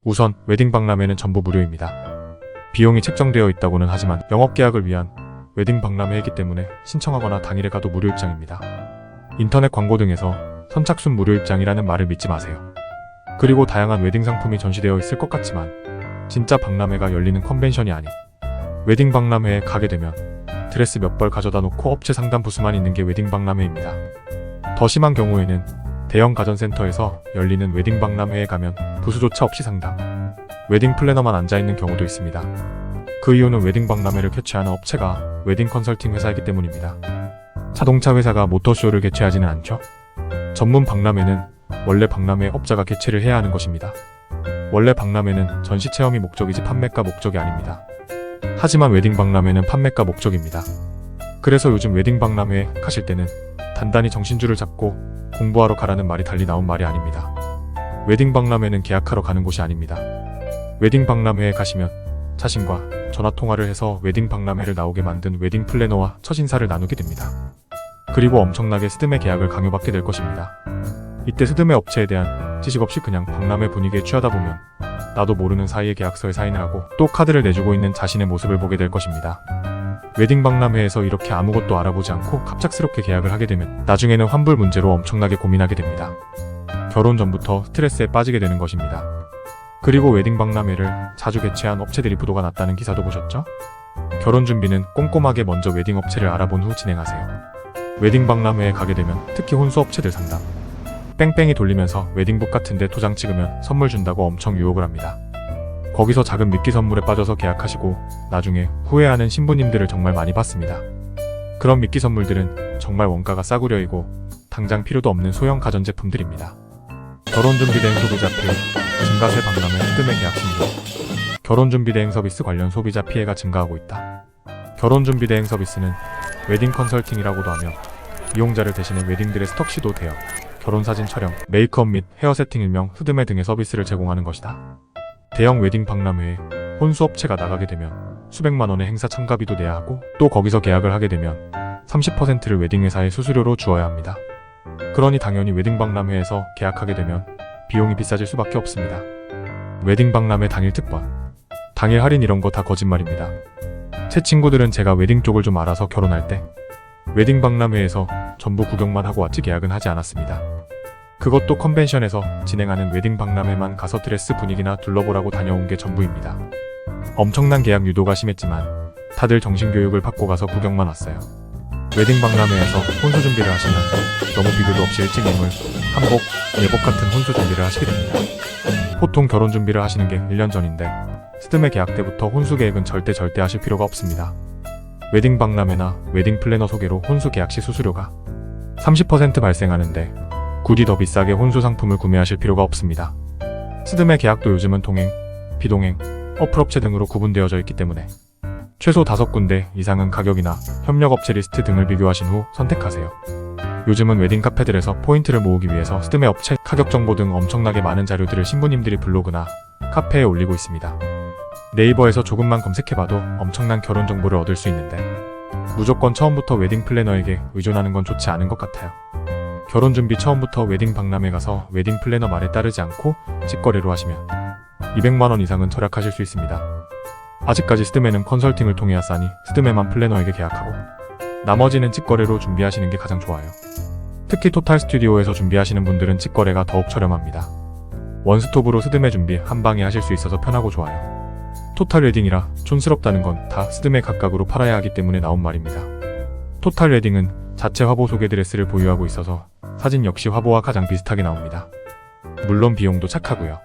우선 웨딩 박람회는 전부 무료입니다. 비용이 책정되어 있다고는 하지만 영업계약을 위한 웨딩 박람회이기 때문에 신청하거나 당일에 가도 무료 입장입니다. 인터넷 광고 등에서 선착순 무료 입장이라는 말을 믿지 마세요. 그리고 다양한 웨딩 상품이 전시되어 있을 것 같지만 진짜 박람회가 열리는 컨벤션이 아닌 웨딩 박람회에 가게 되면 드레스 몇 벌 가져다 놓고 업체 상담 부스만 있는 게 웨딩 박람회입니다. 더 심한 경우에는 대형 가전센터에서 열리는 웨딩 박람회에 가면 부수조차 없이 상담, 웨딩 플래너만 앉아있는 경우도 있습니다. 그 이유는 웨딩 박람회를 개최하는 업체가 웨딩 컨설팅 회사이기 때문입니다. 자동차 회사가 모터쇼를 개최하지는 않죠. 전문 박람회는 원래 박람회 업자가 개최를 해야 하는 것입니다. 원래 박람회는 전시 체험이 목적이지 판매가 목적이 아닙니다. 하지만 웨딩 박람회는 판매가 목적입니다. 그래서 요즘 웨딩 박람회 가실 때는 단단히 정신줄을 잡고 공부하러 가라는 말이 달리 나온 말이 아닙니다. 웨딩 박람회는 계약하러 가는 곳이 아닙니다. 웨딩 박람회에 가시면 자신과 전화통화를 해서 웨딩 박람회를 나오게 만든 웨딩 플래너와 첫 인사를 나누게 됩니다. 그리고 엄청나게 스드메 계약을 강요받게 될 것입니다. 이때 스드메 업체에 대한 지식 없이 그냥 박람회 분위기에 취하다 보면 나도 모르는 사이에 계약서에 사인을 하고 또 카드를 내주고 있는 자신의 모습을 보게 될 것입니다. 웨딩 박람회에서 이렇게 아무것도 알아보지 않고 갑작스럽게 계약을 하게 되면 나중에는 환불 문제로 엄청나게 고민하게 됩니다. 결혼 전부터 스트레스에 빠지게 되는 것입니다. 그리고 웨딩 박람회를 자주 개최한 업체들이 부도가 났다는 기사도 보셨죠? 결혼 준비는 꼼꼼하게 먼저 웨딩 업체를 알아본 후 진행하세요. 웨딩 박람회에 가게 되면 특히 혼수 업체들 상담, 뺑뺑이 돌리면서 웨딩북 같은데 도장 찍으면 선물 준다고 엄청 유혹을 합니다. 거기서 작은 미끼 선물에 빠져서 계약하시고 나중에 후회하는 신부님들을 정말 많이 봤습니다. 그런 미끼 선물들은 정말 원가가 싸구려이고 당장 필요도 없는 소형 가전제품들입니다. 결혼준비 대행 소비자 피해, 증가세 박람회 스드메 계약 신고. 결혼준비 대행 서비스 관련 소비자 피해가 증가하고 있다. 결혼준비 대행 서비스는 웨딩 컨설팅이라고도 하며 이용자를 대신해 웨딩들의 스톡시도 대여, 결혼사진 촬영, 메이크업 및 헤어 세팅 일명 스드메 등의 서비스를 제공하는 것이다. 대형 웨딩 박람회에 혼수 업체가 나가게 되면 수백만 원의 행사 참가비도 내야 하고 또 거기서 계약을 하게 되면 30%를 웨딩 회사에 수수료로 주어야 합니다. 그러니 당연히 웨딩 박람회에서 계약하게 되면 비용이 비싸질 수밖에 없습니다. 웨딩 박람회 당일 특권, 당일 할인 이런 거 다 거짓말입니다. 제 친구들은 제가 웨딩 쪽을 좀 알아서 결혼할 때 웨딩 박람회에서 전부 구경만 하고 왔지 계약은 하지 않았습니다. 그것도 컨벤션에서 진행하는 웨딩 박람회만 가서 드레스 분위기나 둘러보라고 다녀온 게 전부입니다. 엄청난 계약 유도가 심했지만 다들 정신교육을 받고 가서 구경만 왔어요. 웨딩 박람회에서 혼수 준비를 하시면 너무 비교도 없이 일찍 예물, 한복, 예복 같은 혼수 준비를 하시게 됩니다. 보통 결혼 준비를 하시는 게 1년 전인데 스드메 계약 때부터 혼수 계획은 절대 하실 필요가 없습니다. 웨딩 박람회나 웨딩 플래너 소개로 혼수 계약 시 수수료가 30% 발생하는데 굳이 더 비싸게 혼수 상품을 구매하실 필요가 없습니다. 스드메 계약도 요즘은 동행, 비동행, 어플업체 등으로 구분되어져 있기 때문에 최소 5군데 이상은 가격이나 협력업체 리스트 등을 비교하신 후 선택하세요. 요즘은 웨딩 카페들에서 포인트를 모으기 위해서 스드메 업체 가격 정보 등 엄청나게 많은 자료들을 신부님들이 블로그나 카페에 올리고 있습니다. 네이버에서 조금만 검색해봐도 엄청난 결혼 정보를 얻을 수 있는데 무조건 처음부터 웨딩 플래너에게 의존하는 건 좋지 않은 것 같아요. 결혼 준비 처음부터 웨딩 박람회 가서 웨딩 플래너 말에 따르지 않고 직거래로 하시면 200만 원 이상은 절약하실 수 있습니다. 아직까지 스드메는 컨설팅을 통해 왔으니 스드메만 플래너에게 계약하고 나머지는 직거래로 준비하시는 게 가장 좋아요. 특히 토탈 스튜디오에서 준비하시는 분들은 직거래가 더욱 저렴합니다. 원스톱으로 스드메 준비 한 방에 하실 수 있어서 편하고 좋아요. 토탈 웨딩이라 촌스럽다는 건 다 스드메 각각으로 팔아야 하기 때문에 나온 말입니다. 토탈 웨딩은 자체 화보 소개 드레스를 보유하고 있어서 사진 역시 화보와 가장 비슷하게 나옵니다. 물론 비용도 착하고요.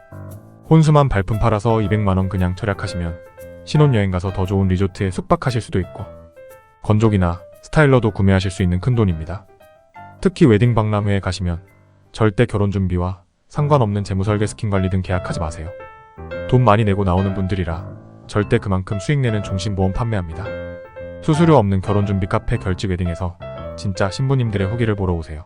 혼수만 발품 팔아서 200만 원 그냥 절약하시면 신혼여행 가서 더 좋은 리조트에 숙박하실 수도 있고 건조기나 스타일러도 구매하실 수 있는 큰돈입니다. 특히 웨딩 박람회에 가시면 절대 결혼 준비와 상관없는 재무설계 스킨 관리 등 계약하지 마세요. 돈 많이 내고 나오는 분들이라 절대 그만큼 수익 내는 종신보험 판매합니다. 수수료 없는 결혼 준비 카페 결지 웨딩에서 진짜 신부님들의 후기를 보러 오세요.